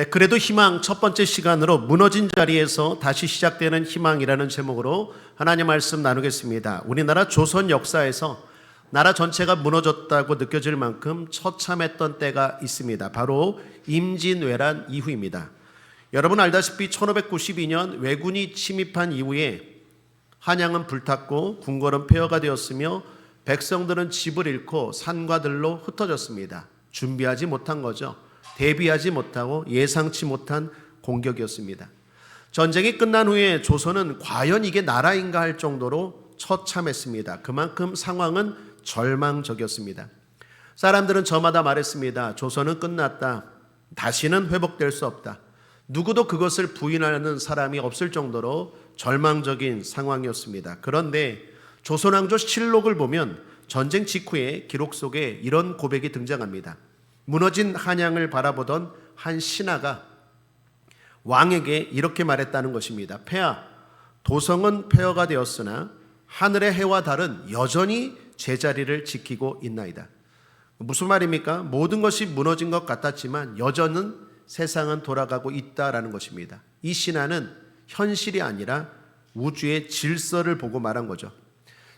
그래도 희망 첫 번째 시간으로 무너진 자리에서 다시 시작되는 희망이라는 제목으로 하나님 말씀 나누겠습니다. 우리나라 조선 역사에서 나라 전체가 무너졌다고 느껴질 만큼 처참했던 때가 있습니다. 바로 임진왜란 이후입니다. 여러분 알다시피 1592년 왜군이 침입한 이후에 한양은 불탔고 궁궐은 폐허가 되었으며 백성들은 집을 잃고 산과 들로 흩어졌습니다. 준비하지 못한 거죠. 대비하지 못하고 예상치 못한 공격이었습니다. 전쟁이 끝난 후에 조선은 과연 이게 나라인가 할 정도로 처참했습니다. 그만큼 상황은 절망적이었습니다. 사람들은 저마다 말했습니다. 조선은 끝났다. 다시는 회복될 수 없다. 누구도 그것을 부인하는 사람이 없을 정도로 절망적인 상황이었습니다. 그런데 조선왕조실록을 보면 전쟁 직후에 기록 속에 이런 고백이 등장합니다. 무너진 한양을 바라보던 한 신하가 왕에게 이렇게 말했다는 것입니다. 폐하, 도성은 폐허가 되었으나 하늘의 해와 달은 여전히 제자리를 지키고 있나이다. 무슨 말입니까? 모든 것이 무너진 것 같았지만 여전은 세상은 돌아가고 있다라는 것입니다. 이 신하는 현실이 아니라 우주의 질서를 보고 말한 거죠.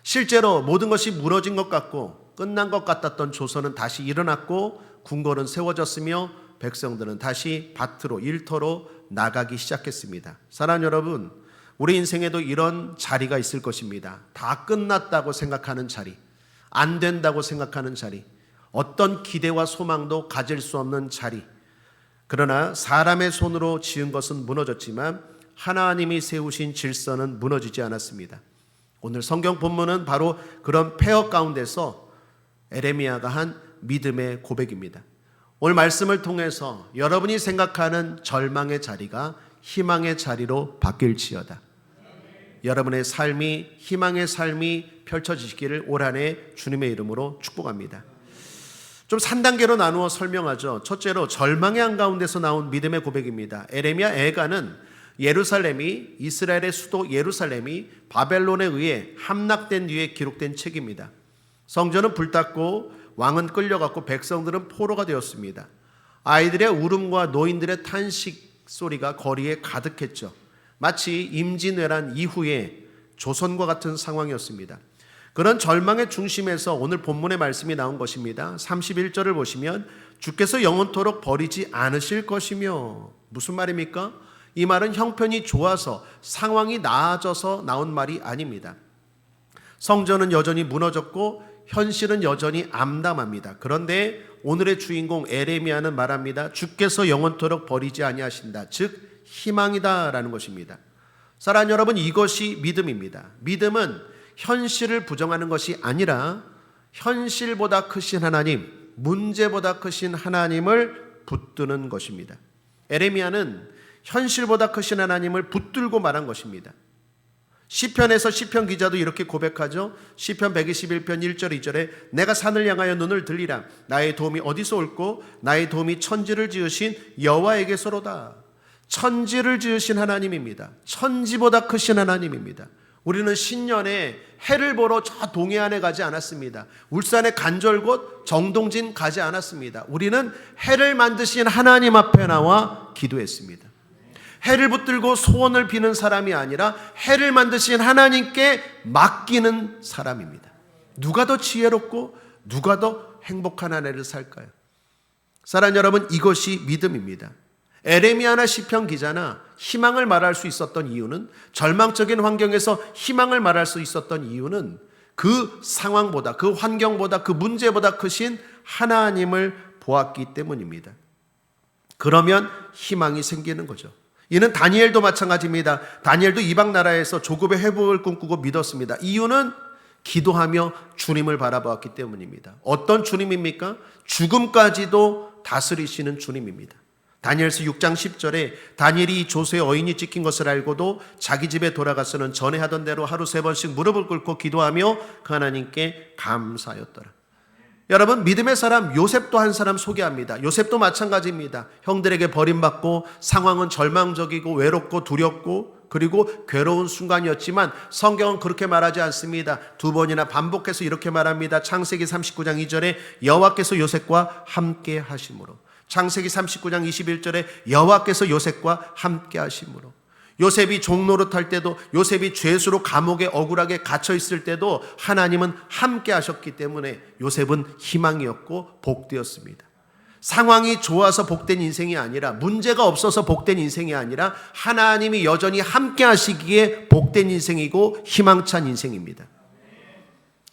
실제로 모든 것이 무너진 것 같고 끝난 것 같았던 조선은 다시 일어났고 궁궐은 세워졌으며 백성들은 다시 밭으로 일터로 나가기 시작했습니다. 사랑하는 여러분, 우리 인생에도 이런 자리가 있을 것입니다. 다 끝났다고 생각하는 자리, 안 된다고 생각하는 자리, 어떤 기대와 소망도 가질 수 없는 자리. 그러나 사람의 손으로 지은 것은 무너졌지만 하나님이 세우신 질서는 무너지지 않았습니다. 오늘 성경 본문은 바로 그런 폐허 가운데서 에레미야가 한 믿음의 고백입니다. 오늘 말씀을 통해서 여러분이 생각하는 절망의 자리가 희망의 자리로 바뀔지어다. 여러분의 삶이 희망의 삶이 펼쳐지기를 올 한 해 주님의 이름으로 축복합니다. 좀 3단계로 나누어 설명하죠. 첫째로 절망의 한가운데서 나온 믿음의 고백입니다. 에레미야 애가는 예루살렘이 이스라엘의 수도 예루살렘이 바벨론에 의해 함락된 뒤에 기록된 책입니다. 성전은 불탔고 왕은 끌려갔고 백성들은 포로가 되었습니다. 아이들의 울음과 노인들의 탄식 소리가 거리에 가득했죠. 마치 임진왜란 이후에 조선과 같은 상황이었습니다. 그런 절망의 중심에서 오늘 본문의 말씀이 나온 것입니다. 31절을 보시면 주께서 영원토록 버리지 않으실 것이며, 무슨 말입니까? 이 말은 형편이 좋아서 상황이 나아져서 나온 말이 아닙니다. 성전은 여전히 무너졌고 현실은 여전히 암담합니다. 그런데 오늘의 주인공 에레미야는 말합니다. 주께서 영원토록 버리지 아니하신다. 즉 희망이다라는 것입니다. 사랑하는 여러분, 이것이 믿음입니다. 믿음은 현실을 부정하는 것이 아니라 현실보다 크신 하나님, 문제보다 크신 하나님을 붙드는 것입니다. 에레미야는 현실보다 크신 하나님을 붙들고 말한 것입니다. 시편에서 시편 기자도 이렇게 고백하죠. 시편 121편 1절 2절에 내가 산을 향하여 눈을 들리라. 나의 도움이 어디서 올꼬? 나의 도움이 천지를 지으신 여호와에게서로다. 천지를 지으신 하나님입니다. 천지보다 크신 하나님입니다. 우리는 신년에 해를 보러 저 동해안에 가지 않았습니다. 울산의 간절곶 정동진 가지 않았습니다. 우리는 해를 만드신 하나님 앞에 나와 기도했습니다. 해를 붙들고 소원을 비는 사람이 아니라 해를 만드신 하나님께 맡기는 사람입니다. 누가 더 지혜롭고 누가 더 행복한 한 해를 살까요? 사랑하는 여러분, 이것이 믿음입니다. 에레미야나 시편 기자나 희망을 말할 수 있었던 이유는, 절망적인 환경에서 희망을 말할 수 있었던 이유는 그 상황보다, 그 환경보다, 그 문제보다 크신 하나님을 보았기 때문입니다. 그러면 희망이 생기는 거죠. 이는 다니엘도 마찬가지입니다. 다니엘도 이방 나라에서 조급의 회복을 꿈꾸고 믿었습니다. 이유는 기도하며 주님을 바라보았기 때문입니다. 어떤 주님입니까? 죽음까지도 다스리시는 주님입니다. 다니엘서 6장 10절에 다니엘이 조수의 어인이 찍힌 것을 알고도 자기 집에 돌아가서는 전에 하던 대로 하루 3번씩 무릎을 꿇고 기도하며 그 하나님께 감사하였더라. 여러분, 믿음의 사람 요셉도 한 사람 소개합니다. 요셉도 마찬가지입니다. 형들에게 버림받고 상황은 절망적이고 외롭고 두렵고 그리고 괴로운 순간이었지만 성경은 그렇게 말하지 않습니다. 2번이나 반복해서 이렇게 말합니다. 창세기 39장 2절에 여호와께서 요셉과 함께 하심으로 창세기 39장 21절에 여호와께서 요셉과 함께 하심으로, 요셉이 종노릇할 때도, 요셉이 죄수로 감옥에 억울하게 갇혀 있을 때도 하나님은 함께 하셨기 때문에 요셉은 희망이었고 복되었습니다. 상황이 좋아서 복된 인생이 아니라, 문제가 없어서 복된 인생이 아니라 하나님이 여전히 함께 하시기에 복된 인생이고 희망찬 인생입니다.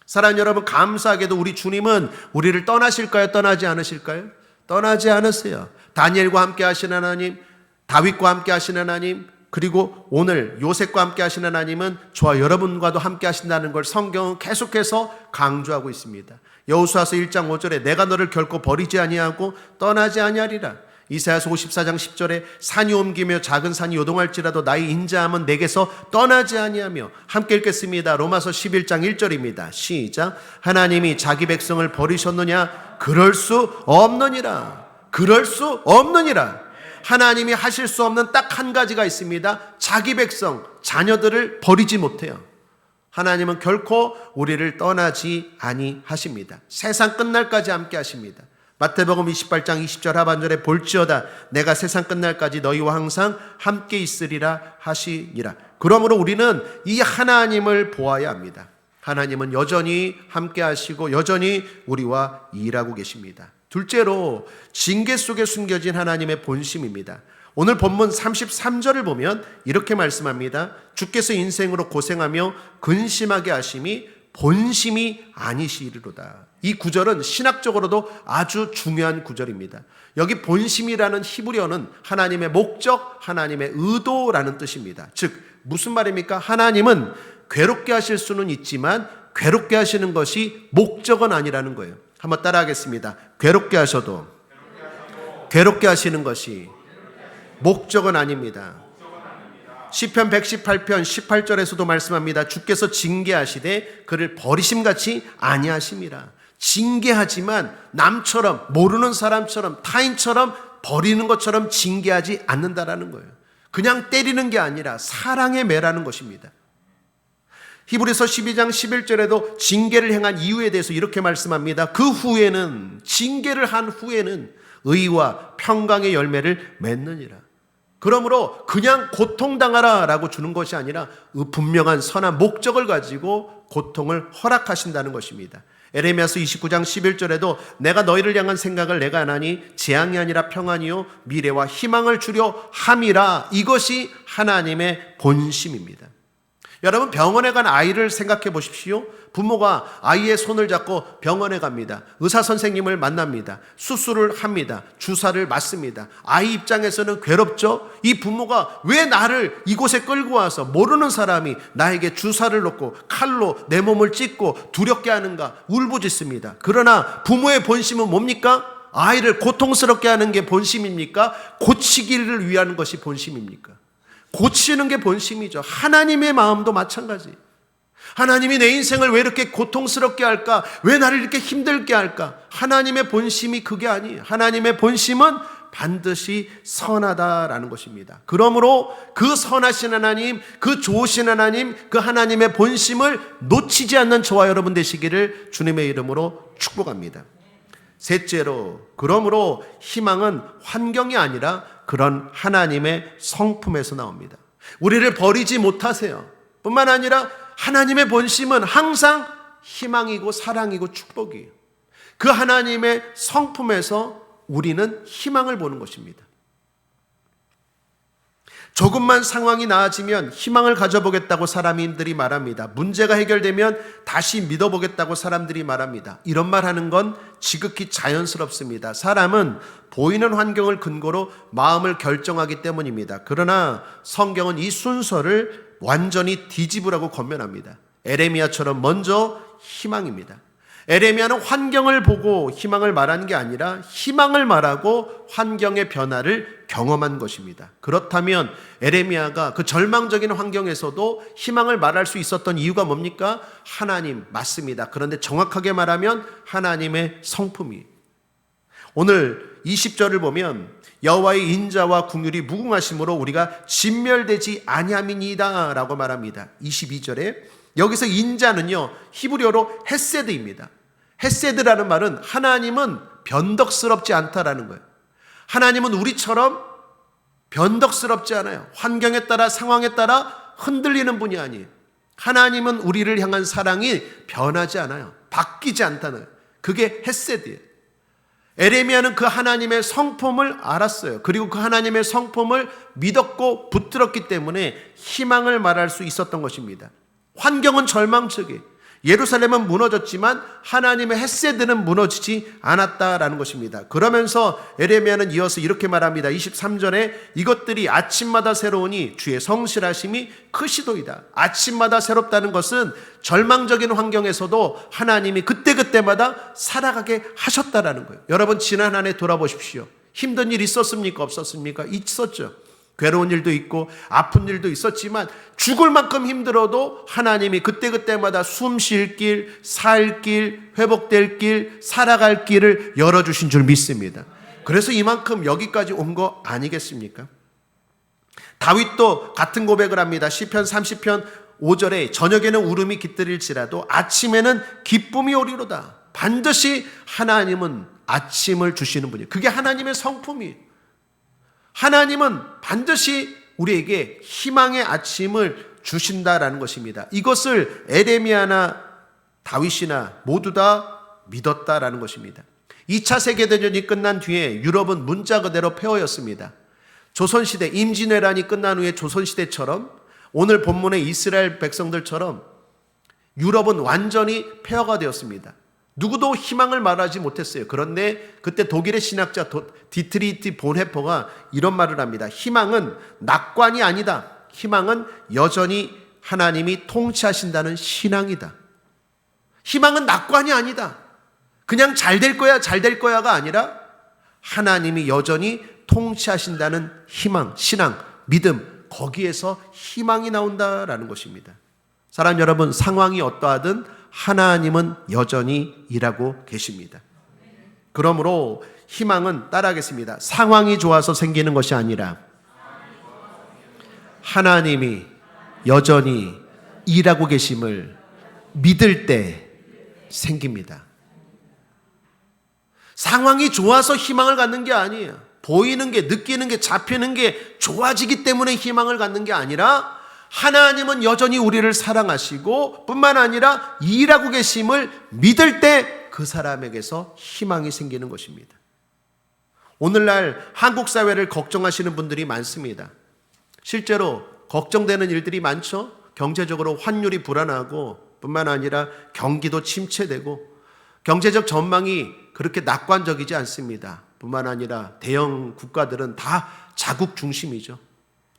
사랑하는 여러분, 감사하게도 우리 주님은 우리를 떠나실까요? 떠나지 않으실까요? 떠나지 않으세요. 다니엘과 함께 하신 하나님, 다윗과 함께 하신 하나님, 그리고 오늘 요셉과 함께 하신 하나님은 저와 여러분과도 함께 하신다는 걸 성경은 계속해서 강조하고 있습니다. 여호수아서 1장 5절에 내가 너를 결코 버리지 아니하고 떠나지 아니하리라. 이사야서 54장 10절에 산이 옮기며 작은 산이 요동할지라도 나의 인자함은 내게서 떠나지 아니하며, 함께 읽겠습니다. 로마서 11장 1절입니다. 시작. 하나님이 자기 백성을 버리셨느냐? 그럴 수 없느니라. 그럴 수 없느니라. 하나님이 하실 수 없는 딱 한 가지가 있습니다. 자기 백성, 자녀들을 버리지 못해요. 하나님은 결코 우리를 떠나지 아니하십니다. 세상 끝날까지 함께 하십니다. 마태복음 28장 20절 하반절에 볼지어다 내가 세상 끝날까지 너희와 항상 함께 있으리라 하시니라. 그러므로 우리는 이 하나님을 보아야 합니다. 하나님은 여전히 함께 하시고 여전히 우리와 일하고 계십니다. 둘째로, 징계 속에 숨겨진 하나님의 본심입니다. 오늘 본문 33절을 보면 이렇게 말씀합니다. 주께서 인생으로 고생하며 근심하게 하심이 본심이 아니시리로다. 이 구절은 신학적으로도 아주 중요한 구절입니다. 여기 본심이라는 히브리어는 하나님의 목적, 하나님의 의도라는 뜻입니다. 즉 무슨 말입니까? 하나님은 괴롭게 하실 수는 있지만 괴롭게 하시는 것이 목적은 아니라는 거예요. 한번 따라하겠습니다. 괴롭게 하셔도 괴롭게 하시는 것이 목적은 아닙니다. 시편 118편 18절에서도 말씀합니다. 주께서 징계하시되 그를 버리심같이 아니하심이라. 징계하지만 남처럼, 모르는 사람처럼, 타인처럼 버리는 것처럼 징계하지 않는다라는 거예요. 그냥 때리는 게 아니라 사랑에 매라는 것입니다. 히브리서 12장 11절에도 징계를 행한 이유에 대해서 이렇게 말씀합니다. 그 후에는, 징계를 한 후에는 의와 평강의 열매를 맺느니라. 그러므로 그냥 고통당하라 라고 주는 것이 아니라 분명한 선한 목적을 가지고 고통을 허락하신다는 것입니다. 에레미야서 29장 11절에도 내가 너희를 향한 생각을 내가 하나니 재앙이 아니라 평안이요 미래와 희망을 주려 함이라. 이것이 하나님의 본심입니다. 여러분, 병원에 간 아이를 생각해 보십시오. 부모가 아이의 손을 잡고 병원에 갑니다. 의사 선생님을 만납니다. 수술을 합니다. 주사를 맞습니다. 아이 입장에서는 괴롭죠. 이 부모가 왜 나를 이곳에 끌고 와서 모르는 사람이 나에게 주사를 놓고 칼로 내 몸을 찢고 두렵게 하는가 울부짖습니다. 그러나 부모의 본심은 뭡니까? 아이를 고통스럽게 하는 게 본심입니까? 고치기를 위한 것이 본심입니까? 고치는 게 본심이죠. 하나님의 마음도 마찬가지. 하나님이 내 인생을 왜 이렇게 고통스럽게 할까? 왜 나를 이렇게 힘들게 할까? 하나님의 본심이 그게 아니에요. 하나님의 본심은 반드시 선하다라는 것입니다. 그러므로 그 선하신 하나님, 그 좋으신 하나님, 그 하나님의 본심을 놓치지 않는 저와 여러분 되시기를 주님의 이름으로 축복합니다. 셋째로, 그러므로 희망은 환경이 아니라 그런 하나님의 성품에서 나옵니다. 우리를 버리지 못하세요. 뿐만 아니라 하나님의 본심은 항상 희망이고 사랑이고 축복이에요. 그 하나님의 성품에서 우리는 희망을 보는 것입니다. 조금만 상황이 나아지면 희망을 가져보겠다고 사람들이 말합니다. 문제가 해결되면 다시 믿어보겠다고 사람들이 말합니다. 이런 말 하는 건 지극히 자연스럽습니다. 사람은 보이는 환경을 근거로 마음을 결정하기 때문입니다. 그러나 성경은 이 순서를 완전히 뒤집으라고 권면합니다. 에레미야처럼 먼저 희망입니다. 에레미야는 환경을 보고 희망을 말하는 게 아니라 희망을 말하고 환경의 변화를 경험한 것입니다. 그렇다면 에레미야가 그 절망적인 환경에서도 희망을 말할 수 있었던 이유가 뭡니까? 하나님, 맞습니다. 그런데 정확하게 말하면 하나님의 성품이. 오늘 20절을 보면 여호와의 인자와 긍휼이 무궁하심으로 우리가 진멸되지 아니함이니이다 라고 말합니다. 22절에 여기서 인자는요 히브리어로 헤세드입니다. 헤세드라는 말은 하나님은 변덕스럽지 않다라는 거예요. 하나님은 우리처럼 변덕스럽지 않아요. 환경에 따라 상황에 따라 흔들리는 분이 아니에요. 하나님은 우리를 향한 사랑이 변하지 않아요. 바뀌지 않다는 거예요. 그게 헤세드예요. 에레미야는 그 하나님의 성품을 알았어요. 그리고 그 하나님의 성품을 믿었고 붙들었기 때문에 희망을 말할 수 있었던 것입니다. 환경은 절망적이에요. 예루살렘은 무너졌지만 하나님의 헤세드는 무너지지 않았다라는 것입니다. 그러면서 에레미야는 이어서 이렇게 말합니다. 23절에 이것들이 아침마다 새로우니 주의 성실하심이 크시도이다. 아침마다 새롭다는 것은 절망적인 환경에서도 하나님이 그때그때마다 살아가게 하셨다라는 거예요. 여러분, 지난 한 해 돌아보십시오. 힘든 일 있었습니까? 없었습니까? 있었죠. 괴로운 일도 있고 아픈 일도 있었지만 죽을 만큼 힘들어도 하나님이 그때그때마다 숨 쉴 길, 살 길, 회복될 길, 살아갈 길을 열어주신 줄 믿습니다. 그래서 이만큼 여기까지 온 거 아니겠습니까? 다윗도 같은 고백을 합니다. 시편 30편 5절에 저녁에는 울음이 깃들일지라도 아침에는 기쁨이 오리로다. 반드시 하나님은 아침을 주시는 분이에요. 그게 하나님의 성품이에요. 하나님은 반드시 우리에게 희망의 아침을 주신다라는 것입니다. 이것을 에레미야나 다윗이나 모두 다 믿었다라는 것입니다. 2차 세계대전이 끝난 뒤에 유럽은 문자 그대로 폐허였습니다. 조선시대 임진왜란이 끝난 후에 조선시대처럼 오늘 본문의 이스라엘 백성들처럼 유럽은 완전히 폐허가 되었습니다. 누구도 희망을 말하지 못했어요. 그런데 그때 독일의 신학자 디트리히 본헤퍼가 이런 말을 합니다. 희망은 낙관이 아니다. 희망은 여전히 하나님이 통치하신다는 신앙이다. 희망은 낙관이 아니다. 그냥 잘 될 거야, 잘 될 거야가 아니라 하나님이 여전히 통치하신다는 희망, 신앙, 믿음, 거기에서 희망이 나온다라는 것입니다. 사랑 여러분, 상황이 어떠하든 하나님은 여전히 일하고 계십니다. 그러므로 희망은 따라하겠습니다. 상황이 좋아서 생기는 것이 아니라 하나님이 여전히 일하고 계심을 믿을 때 생깁니다. 상황이 좋아서 희망을 갖는 게 아니에요. 보이는 게, 느끼는 게, 잡히는 게 좋아지기 때문에 희망을 갖는 게 아니라 하나님은 여전히 우리를 사랑하시고 뿐만 아니라 일하고 계심을 믿을 때 그 사람에게서 희망이 생기는 것입니다. 오늘날 한국 사회를 걱정하시는 분들이 많습니다. 실제로 걱정되는 일들이 많죠. 경제적으로 환율이 불안하고 뿐만 아니라 경기도 침체되고 경제적 전망이 그렇게 낙관적이지 않습니다. 뿐만 아니라 대형 국가들은 다 자국 중심이죠.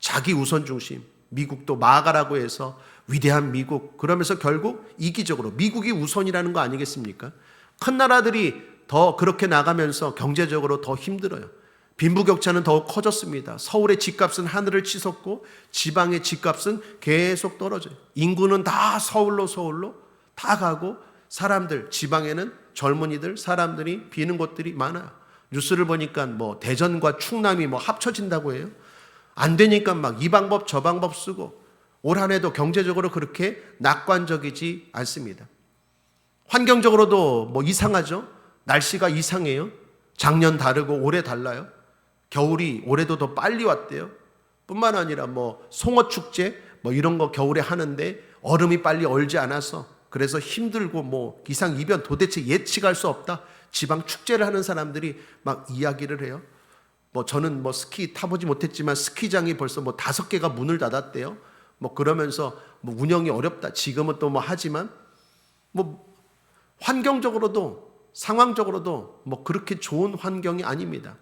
자기 우선 중심. 미국도 마가라고 해서 위대한 미국, 그러면서 결국 이기적으로 미국이 우선이라는 거 아니겠습니까? 큰 나라들이 더 그렇게 나가면서 경제적으로 더 힘들어요. 빈부격차는 더욱 커졌습니다. 서울의 집값은 하늘을 치솟고 지방의 집값은 계속 떨어져요. 인구는 다 서울로 다 가고 사람들, 지방에는 젊은이들, 사람들이 비는 곳들이 많아요. 뉴스를 보니까 뭐 대전과 충남이 뭐 합쳐진다고 해요. 안 되니까 막 이 방법 저 방법 쓰고 올 한 해도 경제적으로 그렇게 낙관적이지 않습니다. 환경적으로도 뭐 이상하죠. 날씨가 이상해요. 작년 다르고 올해 달라요. 겨울이 올해도 더 빨리 왔대요. 뿐만 아니라 뭐 송어축제 뭐 이런 거 겨울에 하는데 얼음이 빨리 얼지 않아서 그래서 힘들고 뭐 기상이변 도대체 예측할 수 없다. 지방 축제를 하는 사람들이 막 이야기를 해요. 뭐 저는 뭐 스키 타보지 못했지만 스키장이 벌써 뭐 5개가 문을 닫았대요. 뭐 그러면서 뭐 운영이 어렵다. 지금은 또 뭐 하지만 뭐 환경적으로도 상황적으로도 뭐 그렇게 좋은 환경이 아닙니다.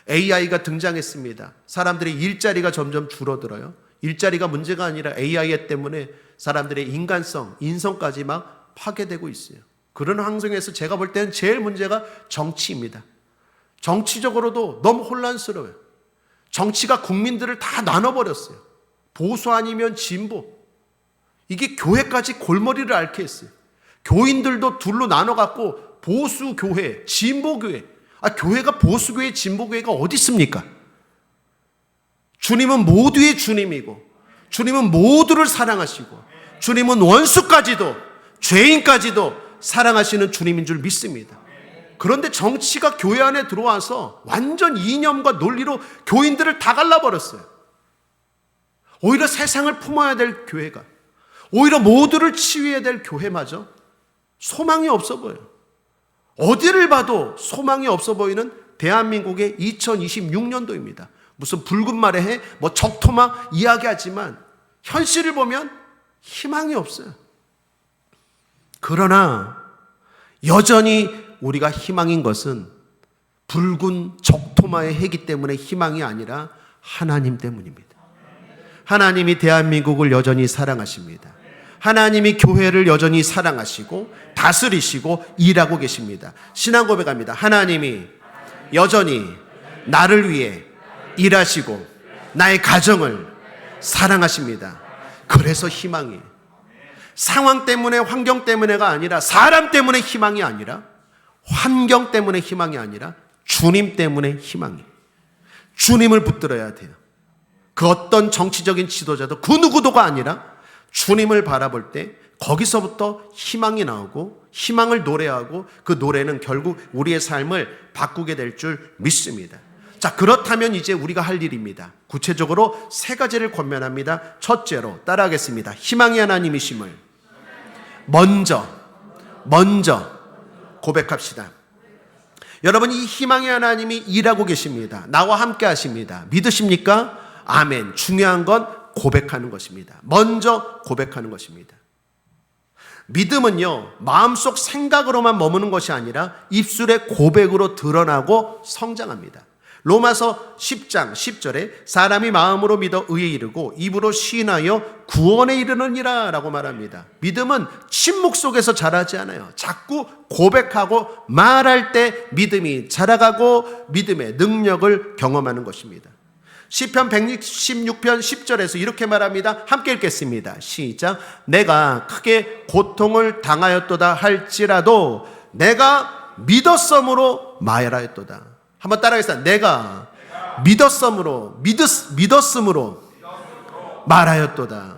AI가 등장했습니다. 사람들의 일자리가 점점 줄어들어요. 일자리가 문제가 아니라 AI 때문에 사람들의 인간성, 인성까지 막 파괴되고 있어요. 그런 환경에서 제가 볼 때는 제일 문제가 정치입니다. 정치적으로도 너무 혼란스러워요. 정치가 국민들을 다 나눠버렸어요. 보수 아니면 진보. 이게 교회까지 골머리를 앓게 했어요. 교인들도 둘로 나눠갖고 보수 교회, 진보 교회. 교회가 보수 교회, 진보 교회가 어디 있습니까? 주님은 모두의 주님이고 주님은 모두를 사랑하시고 주님은 원수까지도 죄인까지도 사랑하시는 주님인 줄 믿습니다. 그런데 정치가 교회 안에 들어와서 완전 이념과 논리로 교인들을 다 갈라버렸어요. 오히려 세상을 품어야 될 교회가, 오히려 모두를 치유해야 될 교회마저 소망이 없어 보여요. 어디를 봐도 소망이 없어 보이는 대한민국의 2026년도입니다. 무슨 붉은 말의 해, 적토막 이야기하지만 현실을 보면 희망이 없어요. 그러나 여전히 우리가 희망인 것은 붉은 적토마의 해기 때문에 희망이 아니라 하나님 때문입니다. 하나님이 대한민국을 여전히 사랑하십니다. 하나님이 교회를 여전히 사랑하시고 다스리시고 일하고 계십니다. 신앙 고백합니다. 하나님이 여전히 나를 위해 일하시고 나의 가정을 사랑하십니다. 그래서 희망이에요. 상황 때문에, 환경 때문에가 아니라, 사람 때문에 희망이 아니라, 환경 때문에 희망이 아니라 주님 때문에 희망이에요. 주님을 붙들어야 돼요. 그 어떤 정치적인 지도자도 그 누구도가 아니라 주님을 바라볼 때 거기서부터 희망이 나오고 희망을 노래하고 그 노래는 결국 우리의 삶을 바꾸게 될 줄 믿습니다. 자, 그렇다면 이제 우리가 할 일입니다. 구체적으로 세 가지를 권면합니다. 첫째로 따라하겠습니다. 희망의 하나님이심을 먼저 고백합시다. 여러분, 이 희망의 하나님이 일하고 계십니다. 나와 함께 하십니다. 믿으십니까? 아멘. 중요한 건 고백하는 것입니다. 먼저 고백하는 것입니다. 믿음은요, 마음속 생각으로만 머무는 것이 아니라 입술의 고백으로 드러나고 성장합니다. 로마서 10장 10절에 사람이 마음으로 믿어 의에 이르고 입으로 시인하여 구원에 이르느니라 라고 말합니다. 믿음은 침묵 속에서 자라지 않아요. 자꾸 고백하고 말할 때 믿음이 자라가고 믿음의 능력을 경험하는 것입니다. 시편 116편 10절에서 이렇게 말합니다. 함께 읽겠습니다. 시작. 내가 크게 고통을 당하였도다 할지라도 내가 믿었으므로 말하였도다. 한번 따라하겠습니다. 내가 믿었으므로 말하였도다.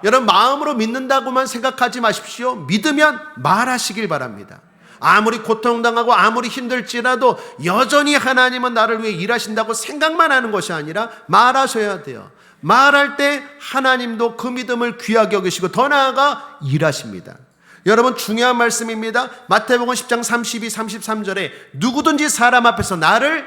여러분, 마음으로 믿는다고만 생각하지 마십시오. 믿으면 말하시길 바랍니다. 아무리 고통당하고 아무리 힘들지라도 여전히 하나님은 나를 위해 일하신다고 생각만 하는 것이 아니라 말하셔야 돼요. 말할 때 하나님도 그 믿음을 귀하게 여기시고 더 나아가 일하십니다. 여러분, 중요한 말씀입니다. 마태복음 10장 32, 33절에 누구든지 사람 앞에서 나를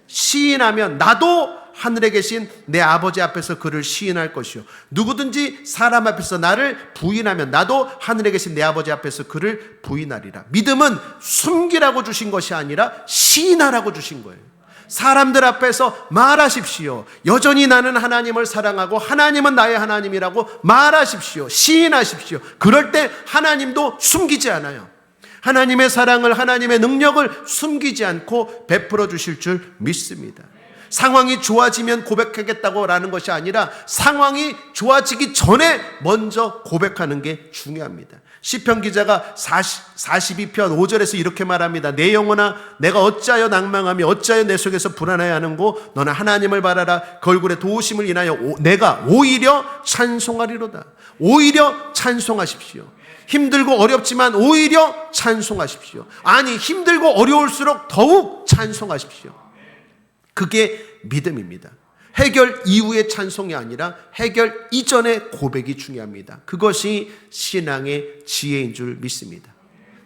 시인하면 나도 하늘에 계신 내 아버지 앞에서 그를 시인할 것이요, 누구든지 사람 앞에서 나를 부인하면 나도 하늘에 계신 내 아버지 앞에서 그를 부인하리라. 믿음은 숨기라고 주신 것이 아니라 시인하라고 주신 거예요. 사람들 앞에서 말하십시오. 여전히 나는 하나님을 사랑하고 하나님은 나의 하나님이라고 말하십시오. 시인하십시오. 그럴 때 하나님도 숨기지 않아요. 하나님의 사랑을, 하나님의 능력을 숨기지 않고 베풀어 주실 줄 믿습니다. 상황이 좋아지면 고백하겠다고 라는 것이 아니라 상황이 좋아지기 전에 먼저 고백하는 게 중요합니다. 시편 기자가 42편 5절에서 이렇게 말합니다. 내 영혼아, 내가 어찌하여 낭망하며 어찌하여 내 속에서 불안해야 하는고, 너는 하나님을 바라라. 그 얼굴에 도우심을 인하여 내가 오히려 찬송하리로다. 오히려 찬송하십시오. 힘들고 어렵지만 오히려 찬송하십시오. 아니, 힘들고 어려울수록 더욱 찬송하십시오. 그게 믿음입니다. 해결 이후의 찬송이 아니라 해결 이전의 고백이 중요합니다. 그것이 신앙의 지혜인 줄 믿습니다.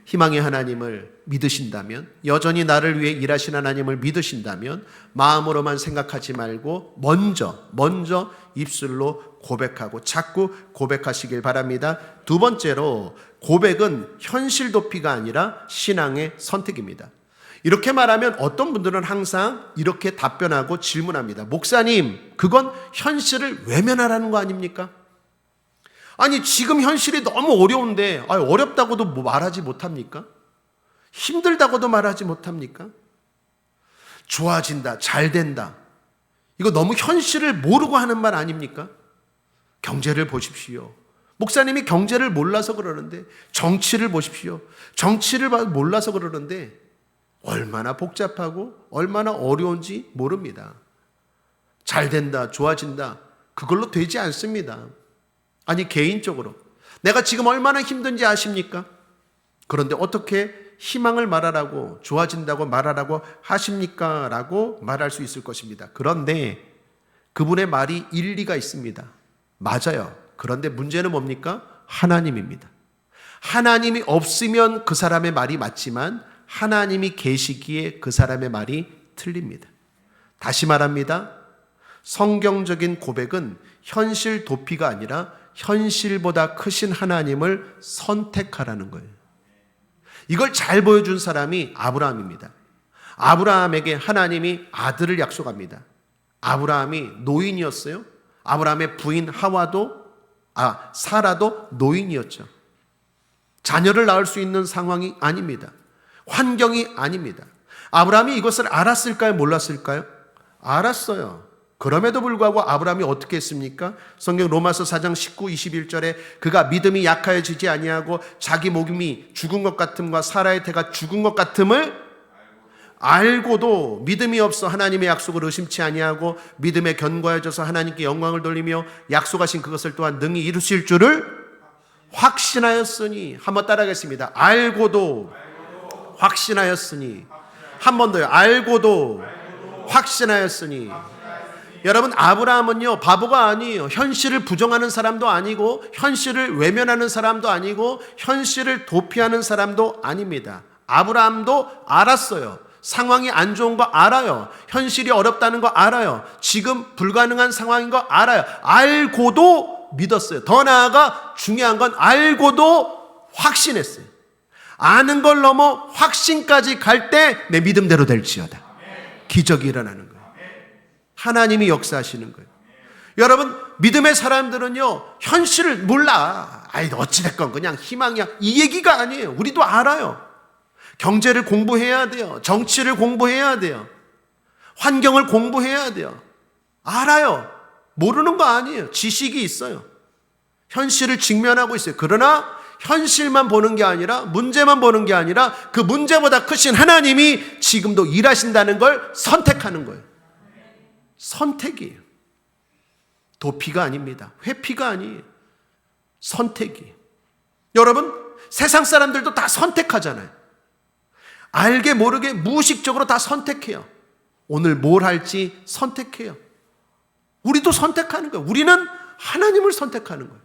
희망의 하나님을 믿으신다면, 여전히 나를 위해 일하신 하나님을 믿으신다면 마음으로만 생각하지 말고 먼저 입술로 고백하고 자꾸 고백하시길 바랍니다. 두 번째로, 고백은 현실 도피가 아니라 신앙의 선택입니다. 이렇게 말하면 어떤 분들은 항상 이렇게 답변하고 질문합니다. 목사님, 그건 현실을 외면하라는 거 아닙니까? 아니, 지금 현실이 너무 어려운데 어렵다고도 말하지 못합니까? 힘들다고도 말하지 못합니까? 좋아진다, 잘 된다, 이거 너무 현실을 모르고 하는 말 아닙니까? 경제를 보십시오. 목사님이 경제를 몰라서 그러는데, 정치를 보십시오. 정치를 몰라서 그러는데 얼마나 복잡하고 얼마나 어려운지 모릅니다. 잘 된다, 좋아진다, 그걸로 되지 않습니다. 아니, 개인적으로 내가 지금 얼마나 힘든지 아십니까? 그런데 어떻게 희망을 말하라고, 좋아진다고 말하라고 하십니까? 라고 말할 수 있을 것입니다. 그런데 그분의 말이 일리가 있습니다. 맞아요. 그런데 문제는 뭡니까? 하나님입니다. 하나님이 없으면 그 사람의 말이 맞지만 하나님이 계시기에 그 사람의 말이 틀립니다. 다시 말합니다. 성경적인 고백은 현실 도피가 아니라 현실보다 크신 하나님을 선택하라는 거예요. 이걸 잘 보여준 사람이 아브라함입니다. 아브라함에게 하나님이 아들을 약속합니다. 아브라함이 노인이었어요. 아브라함의 부인 사라도 노인이었죠. 자녀를 낳을 수 있는 상황이 아닙니다. 환경이 아닙니다. 아브라함이 이것을 알았을까요? 몰랐을까요? 알았어요. 그럼에도 불구하고 아브라함이 어떻게 했습니까? 성경 로마서 4장 19, 21절에 그가 믿음이 약하여지지 아니하고 자기 몸이 죽은 것 같음과 사라의 태가 죽은 것 같음을 알고도 믿음이 없어 하나님의 약속을 의심치 아니하고 믿음에 견고해져서 하나님께 영광을 돌리며 약속하신 그것을 또한 능히 이루실 줄을 확신하였으니. 한번 따라하겠습니다. 알고도 확신하였으니. 한 번 더요. 알고도 확신하였으니. 여러분, 아브라함은요 바보가 아니에요. 현실을 부정하는 사람도 아니고 현실을 외면하는 사람도 아니고 현실을 도피하는 사람도 아닙니다. 아브라함도 알았어요. 상황이 안 좋은 거 알아요. 현실이 어렵다는 거 알아요. 지금 불가능한 상황인 거 알아요. 알고도 믿었어요. 더 나아가 중요한 건 알고도 확신했어요. 아는 걸 넘어 확신까지 갈 때 내 믿음대로 될지어다. 기적이 일어나는 거예요. 하나님이 역사하시는 거예요. 여러분, 믿음의 사람들은요 현실을 몰라. 어찌됐건 그냥 희망이야, 이 얘기가 아니에요. 우리도 알아요. 경제를 공부해야 돼요. 정치를 공부해야 돼요. 환경을 공부해야 돼요. 알아요. 모르는 거 아니에요. 지식이 있어요. 현실을 직면하고 있어요. 그러나 현실만 보는 게 아니라, 문제만 보는 게 아니라 그 문제보다 크신 하나님이 지금도 일하신다는 걸 선택하는 거예요. 선택이에요. 도피가 아닙니다. 회피가 아니에요. 선택이에요. 여러분, 세상 사람들도 다 선택하잖아요. 알게 모르게 무의식적으로 다 선택해요. 오늘 뭘 할지 선택해요. 우리도 선택하는 거예요. 우리는 하나님을 선택하는 거예요.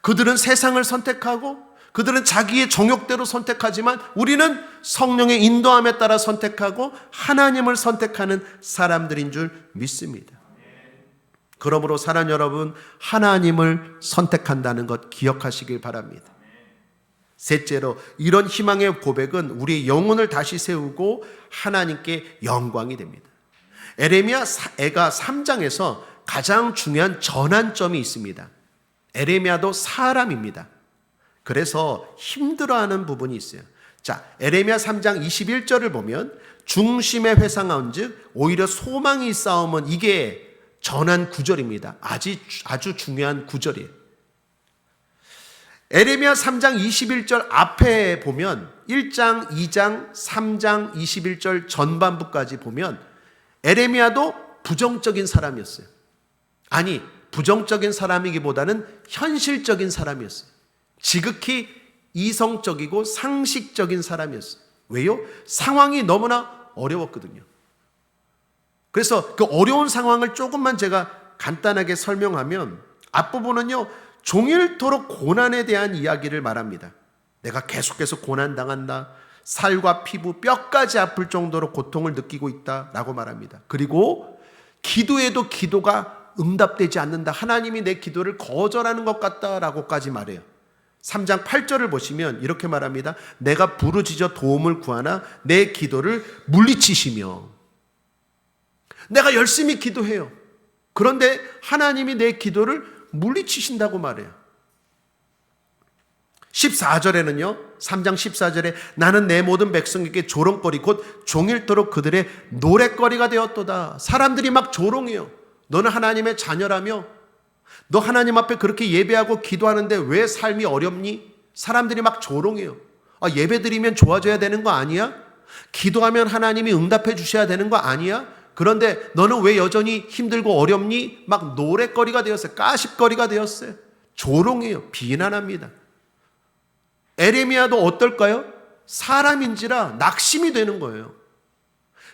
그들은 세상을 선택하고 그들은 자기의 정욕대로 선택하지만 우리는 성령의 인도함에 따라 선택하고 하나님을 선택하는 사람들인 줄 믿습니다. 그러므로 사랑 여러분, 하나님을 선택한다는 것 기억하시길 바랍니다. 셋째로, 이런 희망의 고백은 우리의 영혼을 다시 세우고 하나님께 영광이 됩니다. 에레미야가 3장에서 가장 중요한 전환점이 있습니다. 에레미야도 사람입니다. 그래서 힘들어하는 부분이 있어요. 자, 에레미야 3장 21절을 보면 중심의 회상한 즉 오히려 소망이 쌓으면, 이게 전환 구절입니다. 아주 중요한 구절이에요. 에레미야 3장 21절 앞에 보면 1장, 2장, 3장 21절 전반부까지 보면 에레미야도 부정적인 사람이었어요. 아니, 부정적인 사람이기보다는 현실적인 사람이었어요. 지극히 이성적이고 상식적인 사람이었어요. 왜요? 상황이 너무나 어려웠거든요. 그래서 그 어려운 상황을 조금만 제가 간단하게 설명하면, 앞부분은요 종일토록 고난에 대한 이야기를 말합니다. 내가 계속해서 고난당한다. 살과 피부, 뼈까지 아플 정도로 고통을 느끼고 있다라고 말합니다. 그리고 기도해도 기도가 응답되지 않는다. 하나님이 내 기도를 거절하는 것 같다라고까지 말해요. 3장 8절을 보시면 이렇게 말합니다. 내가 부르짖어 도움을 구하나 내 기도를 물리치시며. 내가 열심히 기도해요. 그런데 하나님이 내 기도를 물리치신다고 말해요. 14절에는요, 3장 14절에 나는 내 모든 백성에게 조롱거리 곧 종일토록 그들의 노랫거리가 되었도다. 사람들이 막 조롱해요. 너는 하나님의 자녀라며? 너 하나님 앞에 그렇게 예배하고 기도하는데 왜 삶이 어렵니? 사람들이 막 조롱해요. 예배 드리면 좋아져야 되는 거 아니야? 기도하면 하나님이 응답해 주셔야 되는 거 아니야? 그런데 너는 왜 여전히 힘들고 어렵니? 막 노랫거리가 되었어요. 까십거리가 되었어요. 조롱해요. 비난합니다. 에레미야도 어떨까요? 사람인지라 낙심이 되는 거예요.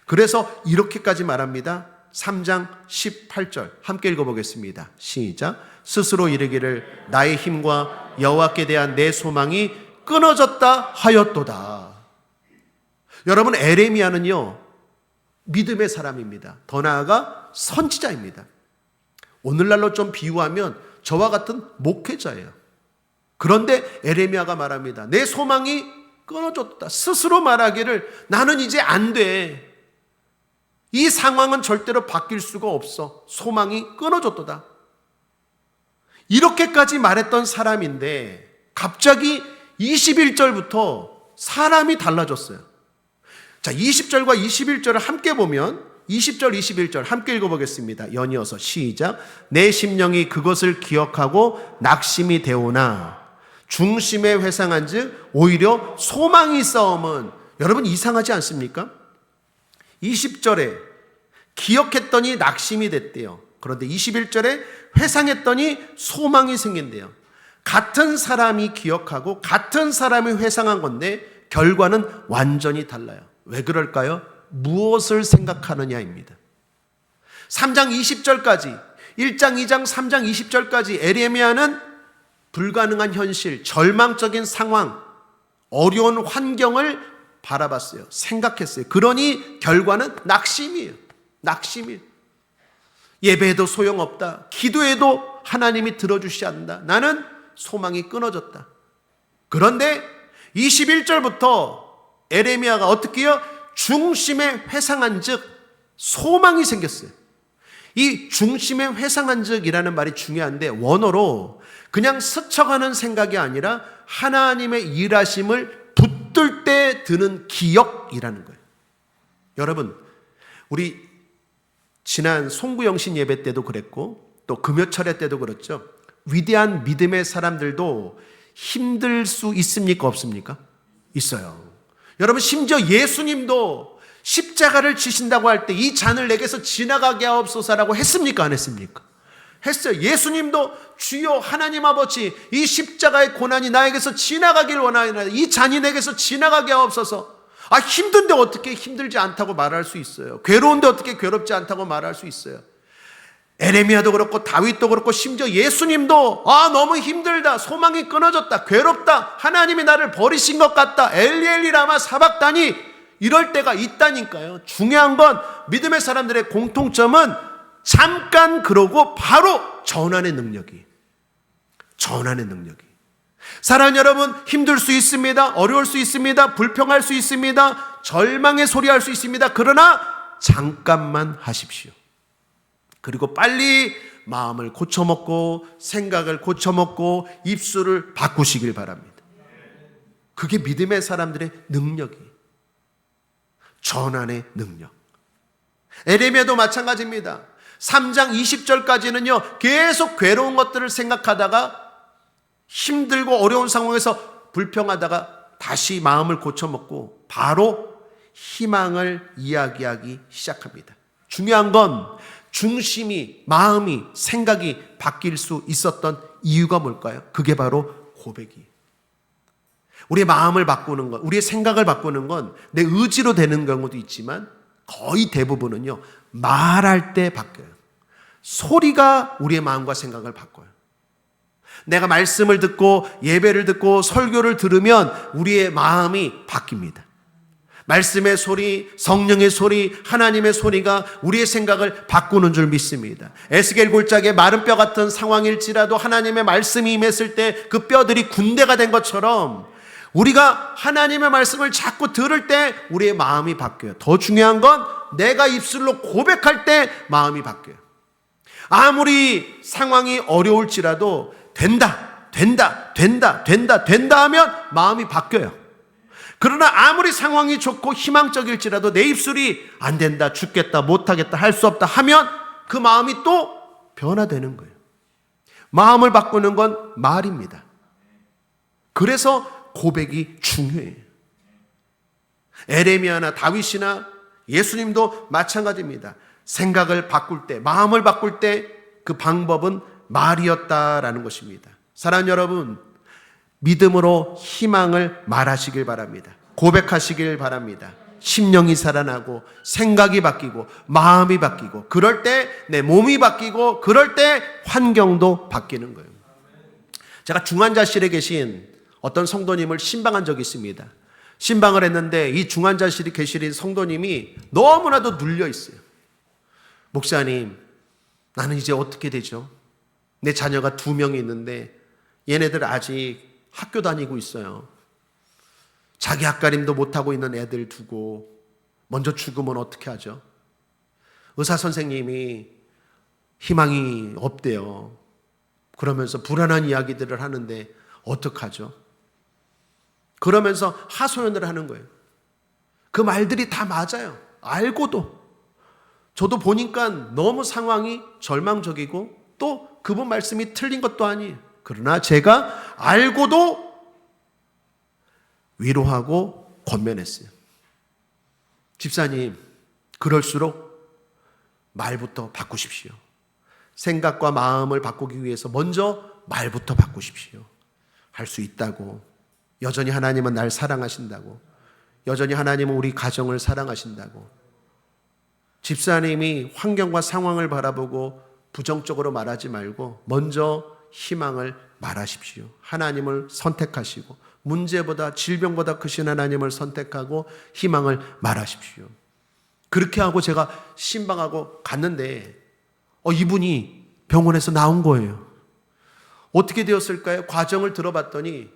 그래서 이렇게까지 말합니다. 3장 18절 함께 읽어보겠습니다. 시작. 스스로 이르기를 나의 힘과 여호와께 대한 내 소망이 끊어졌다 하였도다. 여러분, 에레미야는요 믿음의 사람입니다. 더 나아가 선지자입니다. 오늘날로 좀 비유하면 저와 같은 목회자예요. 그런데 에레미야가 말합니다. 내 소망이 끊어졌다. 스스로 말하기를 나는 이제 안 돼. 이 상황은 절대로 바뀔 수가 없어. 소망이 끊어졌도다. 이렇게까지 말했던 사람인데 갑자기 21절부터 사람이 달라졌어요. 자, 20절과 21절을 함께 보면 20절, 21절 함께 읽어보겠습니다. 연이어서 시작. 내 심령이 그것을 기억하고 낙심이 되오나 중심에 회상한 즉 오히려 소망이 싸움은, 여러분 이상하지 않습니까? 20절에 기억했더니 낙심이 됐대요. 그런데 21절에 회상했더니 소망이 생긴대요. 같은 사람이 기억하고 같은 사람이 회상한 건데 결과는 완전히 달라요. 왜 그럴까요? 무엇을 생각하느냐입니다. 3장 20절까지 1장, 2장, 3장 20절까지 에레미야는 불가능한 현실, 절망적인 상황, 어려운 환경을 바라봤어요. 생각했어요. 그러니 결과는 낙심이에요. 낙심이에요. 예배해도 소용없다. 기도해도 하나님이 들어주시지 않는다. 나는 소망이 끊어졌다. 그런데 21절부터 에레미야가 어떻게 해요? 중심에 회상한 즉 소망이 생겼어요. 이 중심에 회상한 즉이라는 말이 중요한데 원어로 그냥 스쳐가는 생각이 아니라 하나님의 일하심을 붙들 때 드는 기억이라는 거예요. 여러분, 우리 지난 송구영신 예배 때도 그랬고 또 금요철회 때도 그렇죠. 위대한 믿음의 사람들도 힘들 수 있습니까? 없습니까? 있어요. 여러분, 심지어 예수님도 십자가를 지신다고 할 때 이 잔을 내게서 지나가게 하옵소서라고 했습니까? 안 했습니까? 했어요. 예수님도 주여 하나님 아버지, 이 십자가의 고난이 나에게서 지나가길 원하나이다. 이 잔이 내게서 지나가게 하옵소서. 힘든데 어떻게 힘들지 않다고 말할 수 있어요? 괴로운데 어떻게 괴롭지 않다고 말할 수 있어요? 에레미야도 그렇고 다윗도 그렇고 심지어 예수님도 너무 힘들다, 소망이 끊어졌다, 괴롭다, 하나님이 나를 버리신 것 같다, 엘리 라마 사박다니, 이럴 때가 있다니까요. 중요한 건 믿음의 사람들의 공통점은 잠깐 그러고 바로 전환의 능력이. 사랑하는 여러분, 힘들 수 있습니다. 어려울 수 있습니다. 불평할 수 있습니다. 절망의 소리할 수 있습니다. 그러나 잠깐만 하십시오. 그리고 빨리 마음을 고쳐먹고 생각을 고쳐먹고 입술을 바꾸시길 바랍니다. 그게 믿음의 사람들의 능력이에요. 전환의 능력. 에레미야도 마찬가지입니다. 3장 20절까지는요 계속 괴로운 것들을 생각하다가 힘들고 어려운 상황에서 불평하다가 다시 마음을 고쳐먹고 바로 희망을 이야기하기 시작합니다. 중요한 건 중심이, 마음이, 생각이 바뀔 수 있었던 이유가 뭘까요? 그게 바로 고백이에요. 우리의 마음을 바꾸는 것, 우리의 생각을 바꾸는 건 내 의지로 되는 경우도 있지만 거의 대부분은요 말할 때 바뀌어요. 소리가 우리의 마음과 생각을 바꿔요. 내가 말씀을 듣고 예배를 듣고 설교를 들으면 우리의 마음이 바뀝니다. 말씀의 소리, 성령의 소리, 하나님의 소리가 우리의 생각을 바꾸는 줄 믿습니다. 에스겔 골짜기에 마른 뼈 같은 상황일지라도 하나님의 말씀이 임했을 때 그 뼈들이 군대가 된 것처럼 우리가 하나님의 말씀을 자꾸 들을 때 우리의 마음이 바뀌어요. 더 중요한 건 내가 입술로 고백할 때 마음이 바뀌어요. 아무리 상황이 어려울지라도 된다 하면 마음이 바뀌어요. 그러나 아무리 상황이 좋고 희망적일지라도 내 입술이 안 된다, 죽겠다, 못하겠다, 할 수 없다 하면 그 마음이 또 변화되는 거예요. 마음을 바꾸는 건 말입니다. 그래서 고백이 중요해요. 에레미야나 다윗이나 예수님도 마찬가지입니다. 생각을 바꿀 때, 마음을 바꿀 때 그 방법은 말이었다라는 것입니다. 사랑하는 여러분, 믿음으로 희망을 말하시길 바랍니다. 고백하시길 바랍니다. 심령이 살아나고 생각이 바뀌고 마음이 바뀌고 그럴 때 내 몸이 바뀌고 그럴 때 환경도 바뀌는 거예요. 제가 중환자실에 계신 어떤 성도님을 신방한 적이 있습니다. 신방을 했는데 이 중환자실에 계신 성도님이 너무나도 눌려 있어요. 목사님, 나는 이제 어떻게 되죠? 내 자녀가 2명이 있는데 얘네들 아직 학교 다니고 있어요. 자기 앞가림도 못하고 있는 애들 두고 먼저 죽으면 어떻게 하죠? 의사 선생님이 희망이 없대요. 그러면서 불안한 이야기들을 하는데 어떡하죠? 그러면서 하소연을 하는 거예요. 그 말들이 다 맞아요. 알고도. 저도 보니까 너무 상황이 절망적이고 또 그분 말씀이 틀린 것도 아니에요. 그러나 제가 알고도 위로하고 권면했어요. 집사님, 그럴수록 말부터 바꾸십시오. 생각과 마음을 바꾸기 위해서 먼저 말부터 바꾸십시오. 할 수 있다고. 여전히 하나님은 날 사랑하신다고. 여전히 하나님은 우리 가정을 사랑하신다고. 집사님이 환경과 상황을 바라보고 부정적으로 말하지 말고 먼저 희망을 말하십시오. 하나님을 선택하시고 문제보다 질병보다 크신 하나님을 선택하고 희망을 말하십시오. 그렇게 하고 제가 신방하고 갔는데 이분이 병원에서 나온 거예요. 어떻게 되었을까요? 과정을 들어봤더니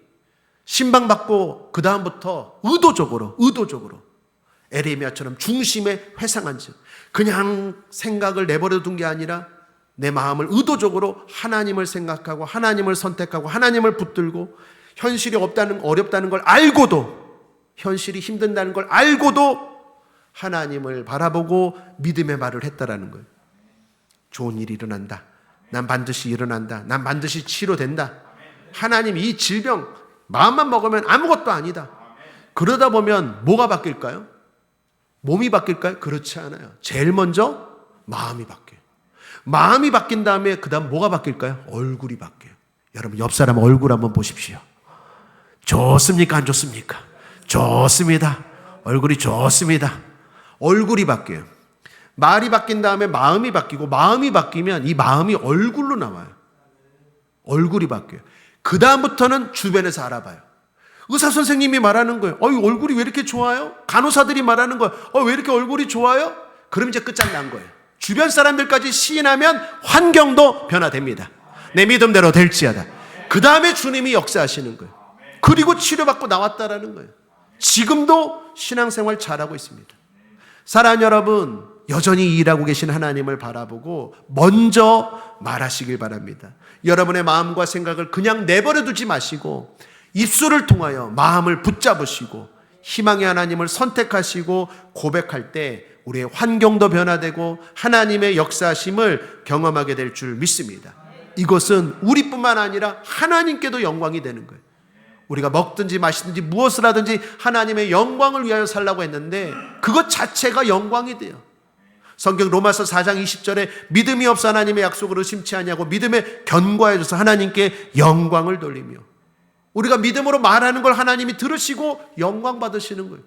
신방받고 그 다음부터 의도적으로 에레미야처럼 중심에 회상한 즉 그냥 생각을 내버려 둔 게 아니라 내 마음을 의도적으로 하나님을 생각하고 하나님을 선택하고 하나님을 붙들고 현실이 어렵다는 걸 알고도 현실이 힘든다는 걸 알고도 하나님을 바라보고 믿음의 말을 했다라는 거예요. 좋은 일이 일어난다. 난 반드시 일어난다. 난 반드시 치료된다. 하나님 이 질병 마음만 먹으면 아무것도 아니다. 그러다 보면 뭐가 바뀔까요? 몸이 바뀔까요? 그렇지 않아요. 제일 먼저 마음이 바뀌어요. 마음이 바뀐 다음에 그 다음 뭐가 바뀔까요? 얼굴이 바뀌어요. 여러분 옆 사람 얼굴 한번 보십시오. 좋습니까? 안 좋습니까? 좋습니다. 얼굴이 좋습니다. 얼굴이 바뀌어요. 말이 바뀐 다음에 마음이 바뀌고 마음이 바뀌면 이 마음이 얼굴로 나와요. 얼굴이 바뀌어요. 그 다음부터는 주변에서 알아봐요. 의사 선생님이 말하는 거예요. 얼굴이 왜 이렇게 좋아요? 간호사들이 말하는 거예요. 왜 이렇게 얼굴이 좋아요? 그럼 이제 끝장난 거예요. 주변 사람들까지 시인하면 환경도 변화됩니다. 내 믿음대로 될지어다. 그 다음에 주님이 역사하시는 거예요. 그리고 치료받고 나왔다라는 거예요. 지금도 신앙생활 잘하고 있습니다. 사랑하는 여러분, 여전히 일하고 계신 하나님을 바라보고 먼저 말하시길 바랍니다. 여러분의 마음과 생각을 그냥 내버려 두지 마시고 입술을 통하여 마음을 붙잡으시고 희망의 하나님을 선택하시고 고백할 때 우리의 환경도 변화되고 하나님의 역사하심을 경험하게 될 줄 믿습니다. 이것은 우리뿐만 아니라 하나님께도 영광이 되는 거예요. 우리가 먹든지 마시든지 무엇을 하든지 하나님의 영광을 위하여 살라고 했는데 그것 자체가 영광이 돼요. 성경 로마서 4장 20절에 믿음이 없어 하나님의 약속을 의심치 아니하고 믿음에 견고해져서 하나님께 영광을 돌리며 우리가 믿음으로 말하는 걸 하나님이 들으시고 영광 받으시는 거예요.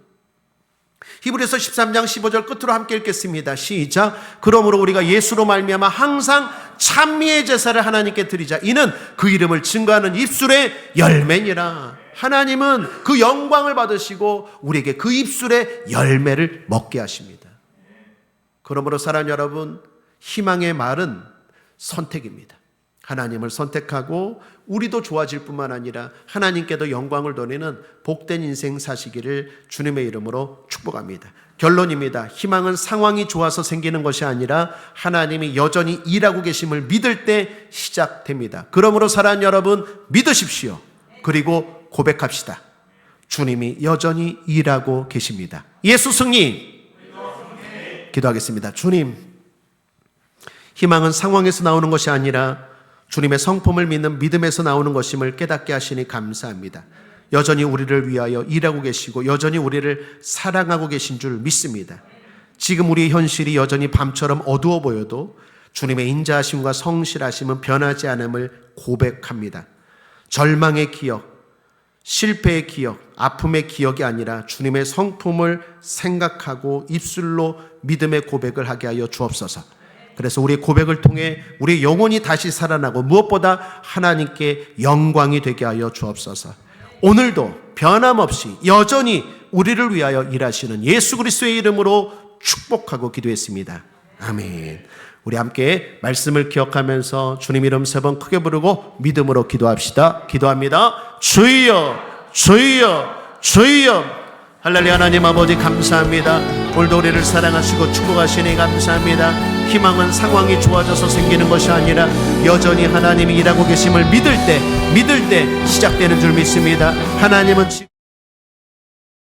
히브리서 13장 15절 끝으로 함께 읽겠습니다. 시작. 그러므로 우리가 예수로 말미암아 항상 찬미의 제사를 하나님께 드리자. 이는 그 이름을 증거하는 입술의 열매니라. 하나님은 그 영광을 받으시고 우리에게 그 입술의 열매를 먹게 하십니다. 그러므로 사랑하는 여러분, 희망의 말은 선택입니다. 하나님을 선택하고 우리도 좋아질 뿐만 아니라 하나님께도 영광을 돌리는 복된 인생 사시기를 주님의 이름으로 축복합니다. 결론입니다. 희망은 상황이 좋아서 생기는 것이 아니라 하나님이 여전히 일하고 계심을 믿을 때 시작됩니다. 그러므로 사랑하는 여러분, 믿으십시오. 그리고 고백합시다. 주님이 여전히 일하고 계십니다. 예수 승리! 기도하겠습니다. 주님, 희망은 상황에서 나오는 것이 아니라 주님의 성품을 믿는 믿음에서 나오는 것임을 깨닫게 하시니 감사합니다. 여전히 우리를 위하여 일하고 계시고 여전히 우리를 사랑하고 계신 줄 믿습니다. 지금 우리의 현실이 여전히 밤처럼 어두워 보여도 주님의 인자하심과 성실하심은 변하지 않음을 고백합니다. 절망의 기억, 실패의 기억, 아픔의 기억이 아니라 주님의 성품을 생각하고 입술로 믿음의 고백을 하게 하여 주옵소서. 그래서 우리의 고백을 통해 우리의 영혼이 다시 살아나고 무엇보다 하나님께 영광이 되게 하여 주옵소서. 오늘도 변함없이 여전히 우리를 위하여 일하시는 예수 그리스도의 이름으로 축복하고 기도했습니다. 아멘. 우리 함께 말씀을 기억하면서 주님 이름 3번 크게 부르고 믿음으로 기도합시다. 기도합니다. 주여, 주여, 주여. 할렐루야. 하나님 아버지 감사합니다. 오늘도 우리를 사랑하시고 축복하시니 감사합니다. 희망은 상황이 좋아져서 생기는 것이 아니라 여전히 하나님이 일하고 계심을 믿을 때 시작되는 줄 믿습니다. 하나님은